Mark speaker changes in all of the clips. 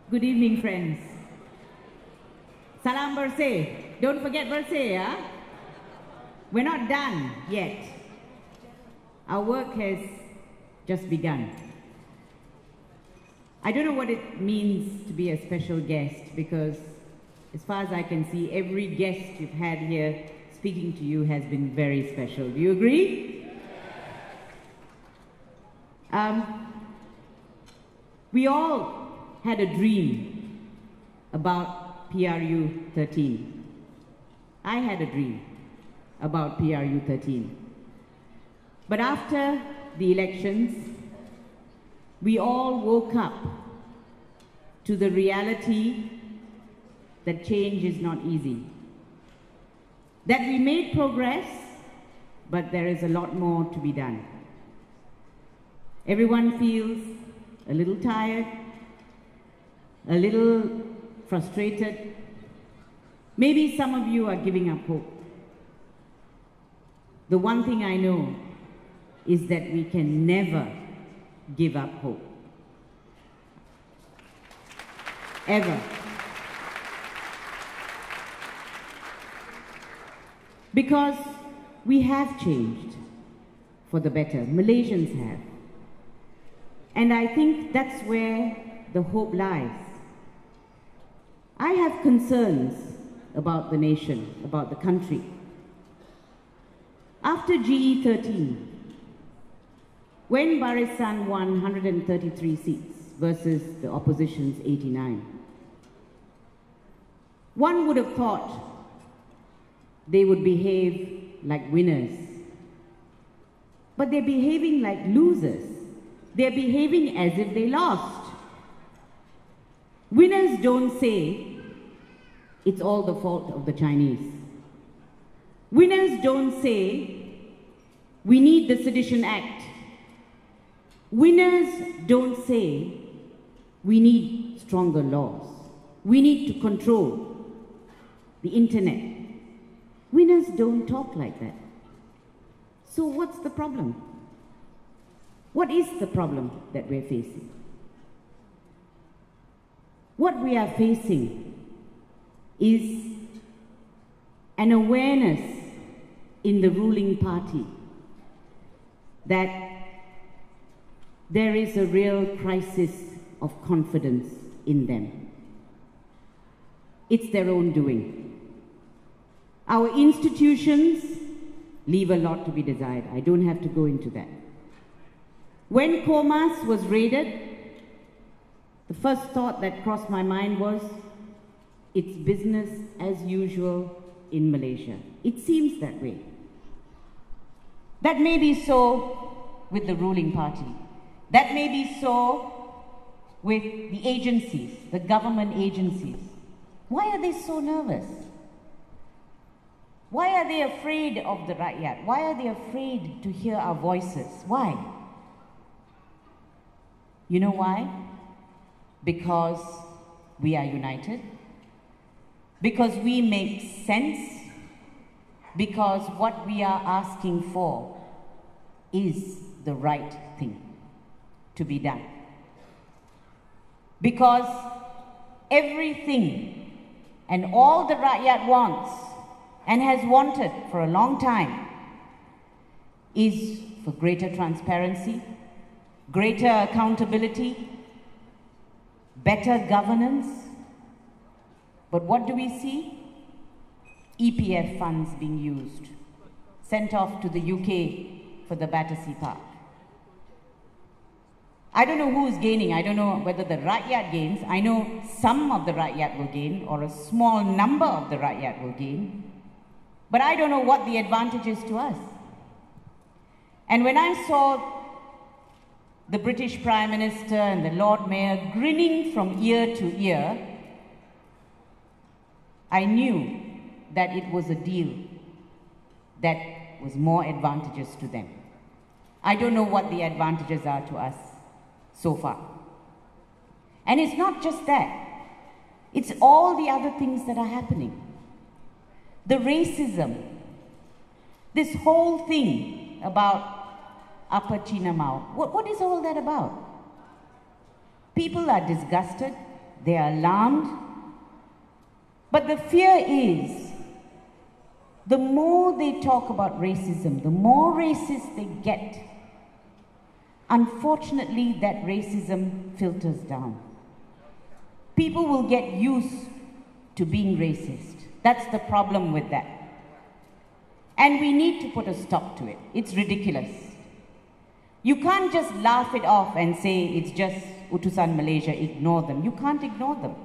Speaker 1: Good evening, friends. Salam Bersih. Don't forget Bersih, yeah? We're not done yet. Our work has just begun. I don't know what it means to be a special guest because, as far as I can see, every guest you've had here speaking to you has been very special. Do you agree? We all had a dream about PRU 13. I had a dream about PRU 13. But after the elections, we all woke up to the reality that change is not easy. That we made progress, but there is a lot more to be done. Everyone feels a little tired, a little frustrated. Maybe some of you are giving up hope. The one thing I know is that we can never give up hope. Ever. Because we have changed for the better. Malaysians have. And I think that's where the hope lies. I have concerns about the nation, about the country. After GE 13, when Barisan won 133 seats versus the opposition's 89, one would have thought they would behave like winners. But they're behaving like losers. They're behaving as if they lost. Winners don't say it's all the fault of the Chinese. Winners don't say we need the Sedition Act. Winners don't say we need stronger laws. We need to control the internet. Winners don't talk like that. So what's the problem? What is the problem that we're facing? What we are facing is an awareness in the ruling party that there is a real crisis of confidence in them. It's their own doing. Our institutions leave a lot to be desired. I don't have to go into that. When KOMAS was raided, the first thought that crossed my mind was, it's business as usual in Malaysia. It seems that way. That may be so with the ruling party. That may be so with the agencies, the government agencies. Why are they so nervous? Why are they afraid of the rakyat? Why are they afraid to hear our voices? Why? You know why? Because we are united. Because we make sense. Because what we are asking for is the right thing to be done. Because everything and all the rakyat wants and has wanted for a long time is for greater transparency, greater accountability, better governance. But what do we see? EPF funds being used, sent off to the UK for the Battersea Park. I don't know who is gaining. I don't know whether the rakyat gains. I know some of the rakyat will gain, or a small number of the rakyat will gain. But I don't know what the advantage is to us. And when I saw the British Prime Minister and the Lord Mayor grinning from ear to ear, I knew that it was a deal that was more advantageous to them. I don't know what the advantages are to us so far. And it's not just that. It's all the other things that are happening. The racism, this whole thing about Upper Chinamau. What is all that about? People are disgusted. They are alarmed. But the fear is, the more they talk about racism, the more racist they get. Unfortunately, that racism filters down. People will get used to being racist. That's the problem with that. And we need to put a stop to it. It's ridiculous. You can't just laugh it off and say it's just Utusan Malaysia, ignore them. You can't ignore them.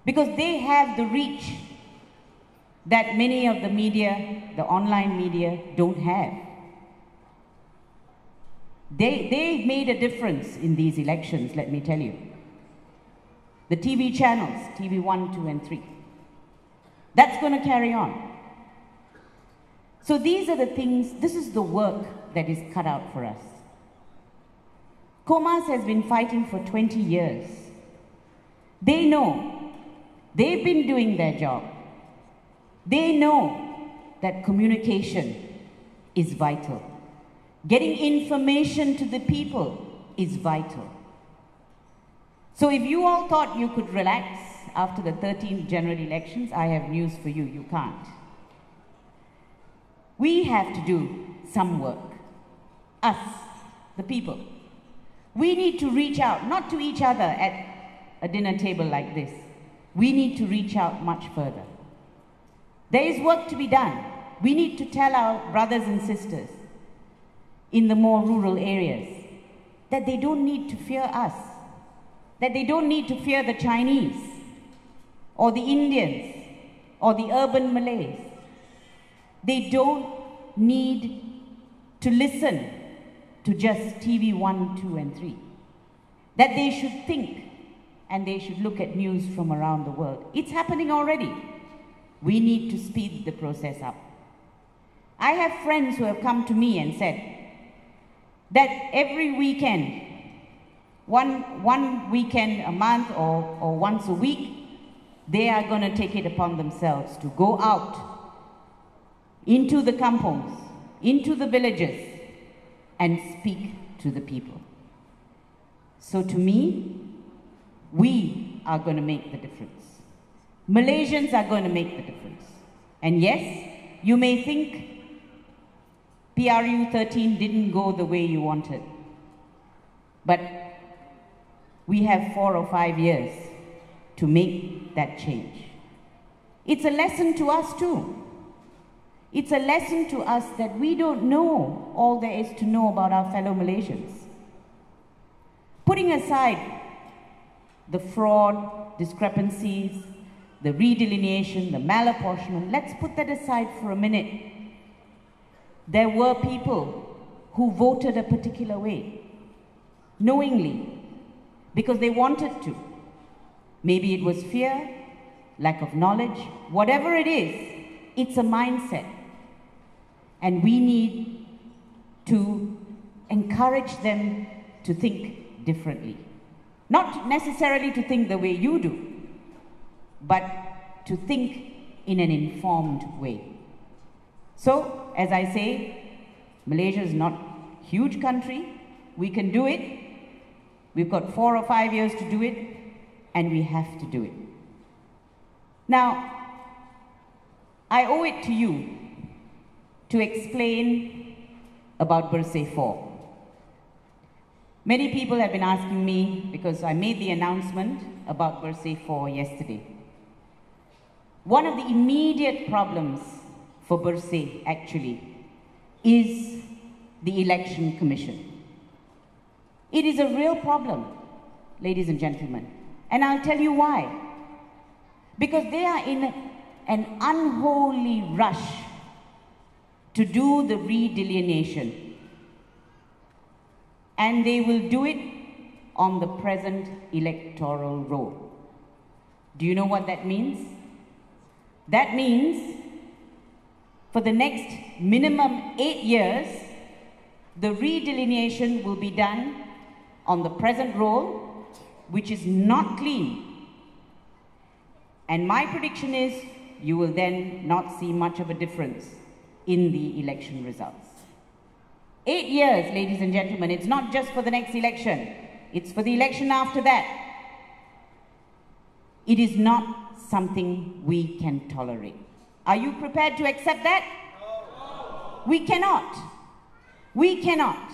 Speaker 1: Because they have the reach that many of the media, the online media, don't have. They made a difference in these elections, let me tell you. The TV channels, TV 1, 2, and 3. That's going to carry on. So these are the things, this is the work that is cut out for us. KOMAS has been fighting for 20 years. They know, they've been doing their job. They know that communication is vital. Getting information to the people is vital. So if you all thought you could relax after the 13th general elections, I have news for you, you can't. We have to do some work. Us, the people. We need to reach out, not to each other at a dinner table like this. We need to reach out much further. There is work to be done. We need to tell our brothers and sisters in the more rural areas that they don't need to fear us, that they don't need to fear the Chinese or the Indians or the urban Malays. They don't need to listen to just TV 1, 2, and 3. That they should think and they should look at news from around the world. It's happening already. We need to speed the process up. I have friends who have come to me and said that every weekend, one weekend a month or once a week, they are going to take it upon themselves to go out into the kampongs, into the villages, and speak to the people. So to me, we are going to make the difference. Malaysians are going to make the difference. And yes, you may think PRU 13 didn't go the way you wanted. But we have 4 or 5 years to make that change. It's a lesson to us too. It's a lesson to us that we don't know all there is to know about our fellow Malaysians. Putting aside the fraud, discrepancies, the redelineation, the malapportionment, let's put that aside for a minute. There were people who voted a particular way, knowingly, because they wanted to. Maybe it was fear, lack of knowledge, whatever it is, it's a mindset. And we need to encourage them to think differently. Not necessarily to think the way you do, but to think in an informed way. So, as I say, Malaysia is not a huge country. We can do it. We've got 4 or 5 years to do it, and we have to do it. Now, I owe it to you to explain about Bersih 4. Many people have been asking me, because I made the announcement about Bersih 4 yesterday. One of the immediate problems for Bersih, actually, is the Election Commission. It is a real problem, ladies and gentlemen, and I'll tell you why. Because they are in an unholy rush to do the redelineation, and they will do it on the present electoral roll. Do you know what that means? That means for the next minimum 8 years, the redelineation will be done on the present roll, which is not clean. And my prediction is you will then not see much of a difference in the election results. 8 years, ladies and gentlemen, it's not just for the next election, it's for the election after that. It is not something we can tolerate. Are you prepared to accept that? No. We cannot. We cannot.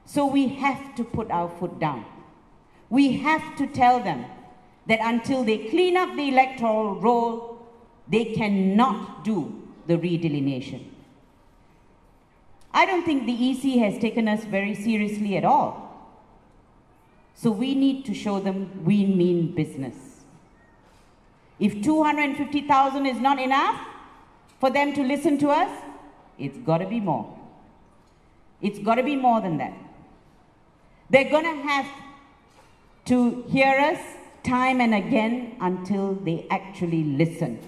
Speaker 1: So we have to put our foot down. We have to tell them that until they clean up the electoral roll, they cannot do the redelineation. I don't think the EC has taken us very seriously at all. So we need to show them we mean business. If 250,000 is not enough for them to listen to us, it's got to be more. It's got to be more than that. They're going to have to hear us time and again until they actually listen.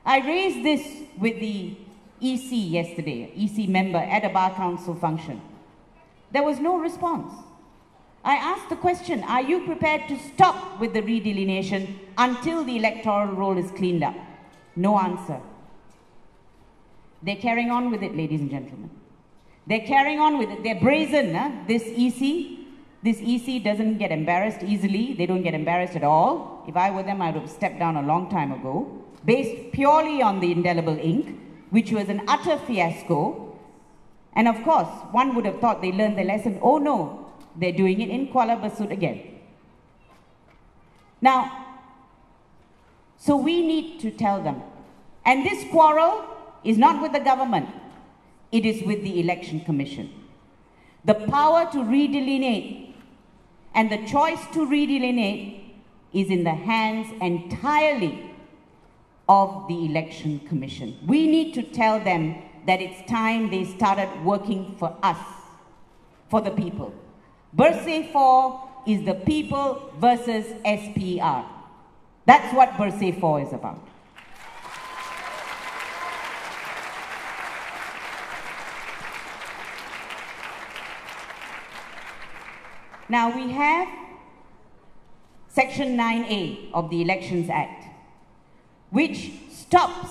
Speaker 1: I raised this with the EC yesterday, EC member at a Bar Council function. There was no response. I asked the question, are you prepared to stop with the redelineation until the electoral roll is cleaned up? No answer. They're carrying on with it, ladies and gentlemen. They're carrying on with it. They're brazen, this EC doesn't get embarrassed easily. They don't get embarrassed at all. If I were them, I would have stepped down a long time ago, based purely on the indelible ink, which was an utter fiasco. And of course, one would have thought they learned their lesson. Oh no, they're doing it in Kuala Besut again. Now, so we need to tell them. And this quarrel is not with the government. It is with the Election Commission. The power to redelineate and the choice to redelineate is in the hands entirely of the Election Commission. We need to tell them that it's time they started working for us, for the people. Bersih 4 is the people versus SPR. That's what Bersih 4 is about. Now we have Section 9A of the Elections Act, which stops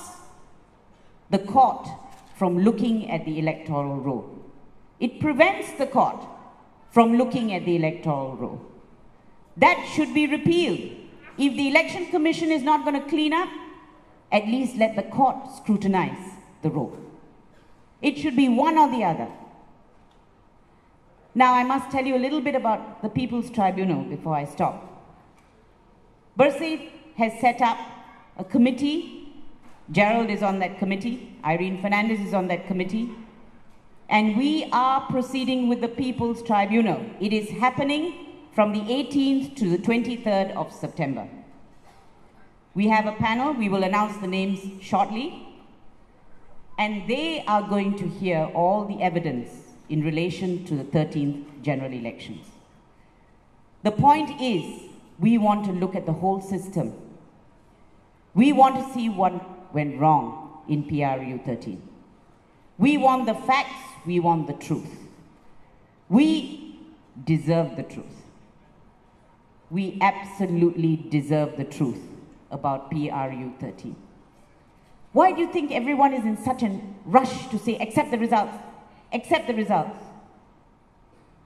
Speaker 1: the court from looking at the electoral roll. It prevents the court from looking at the electoral roll. That should be repealed. If the Election Commission is not going to clean up, at least let the court scrutinize the roll. It should be one or the other. Now I must tell you a little bit about the People's Tribunal before I stop. Bersih has set up a committee. Gerald is on that committee. Irene Fernandez is on that committee. And we are proceeding with the People's Tribunal. It is happening from the 18th to the 23rd of September. We have a panel. We will announce the names shortly. And they are going to hear all the evidence in relation to the 13th general elections. The point is, we want to look at the whole system. We want to see what went wrong in PRU 13. We want the facts, we want the truth. We deserve the truth. We absolutely deserve the truth about PRU 13. Why do you think everyone is in such a rush to say, accept the results? Accept the results.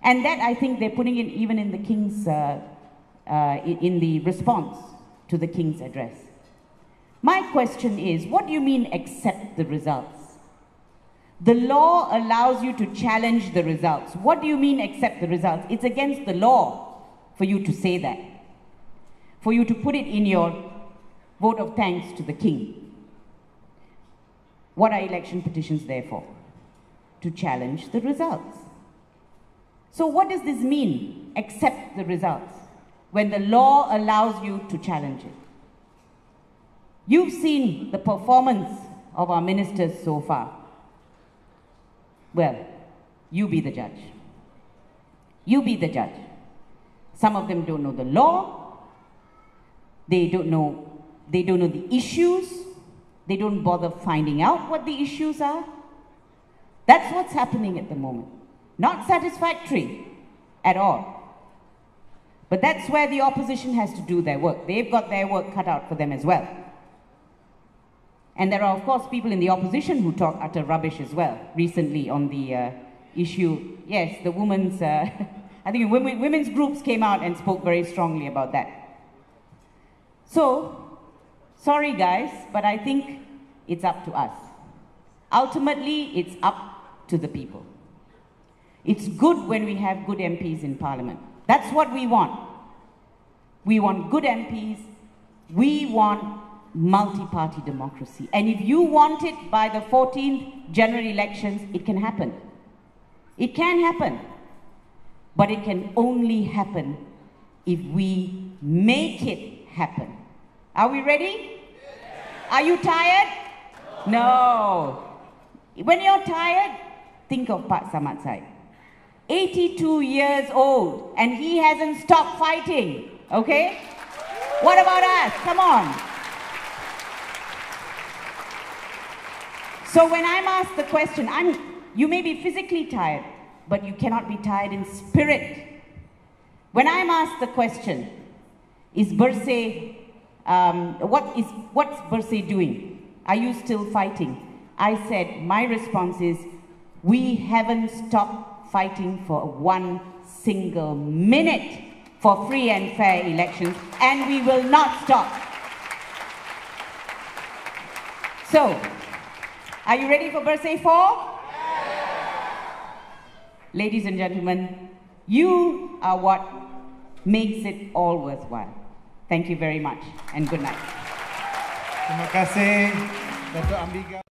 Speaker 1: And that, I think, they're putting it even in the King's, in the response to the King's address. My question is, what do you mean accept the results? The law allows you to challenge the results. What do you mean accept the results? It's against the law for you to say that, for you to put it in your vote of thanks to the King. What are election petitions there for? To challenge the results. So what does this mean, accept the results, when the law allows you to challenge it? You've seen the performance of our ministers so far. Well, you be the judge. You be the judge. Some of them don't know the law. They don't know the issues. They don't bother finding out what the issues are. That's what's happening at the moment. Not satisfactory at all. But that's where the opposition has to do their work. They've got their work cut out for them as well. And there are, of course, people in the opposition who talk utter rubbish as well. Recently on the issue, yes, the women's, I think women's groups came out and spoke very strongly about that. So, sorry guys, but I think it's up to us. Ultimately, it's up to the people. It's good when we have good MPs in Parliament. That's what we want. We want good MPs. We want multi-party democracy. And if you want it by the 14th general elections, it can happen. It can happen. But it can only happen if we make it happen. Are we ready? Are you tired? No. When you're tired, think of Pak Samad Said. 82 years old, and he hasn't stopped fighting. Okay? What about us? Come on. So when I'm asked the question, you may be physically tired, but you cannot be tired in spirit. When I'm asked the question, is Bersih, what's Bersih doing? Are you still fighting? I said, my response is, we haven't stopped fighting for one single minute for free and fair elections, and we will not stop. So, are you ready for Bersih 4? Ladies and gentlemen, you are what makes it all worthwhile. Thank you very much, and good night.
Speaker 2: Terima kasih, Dato' Ambiga.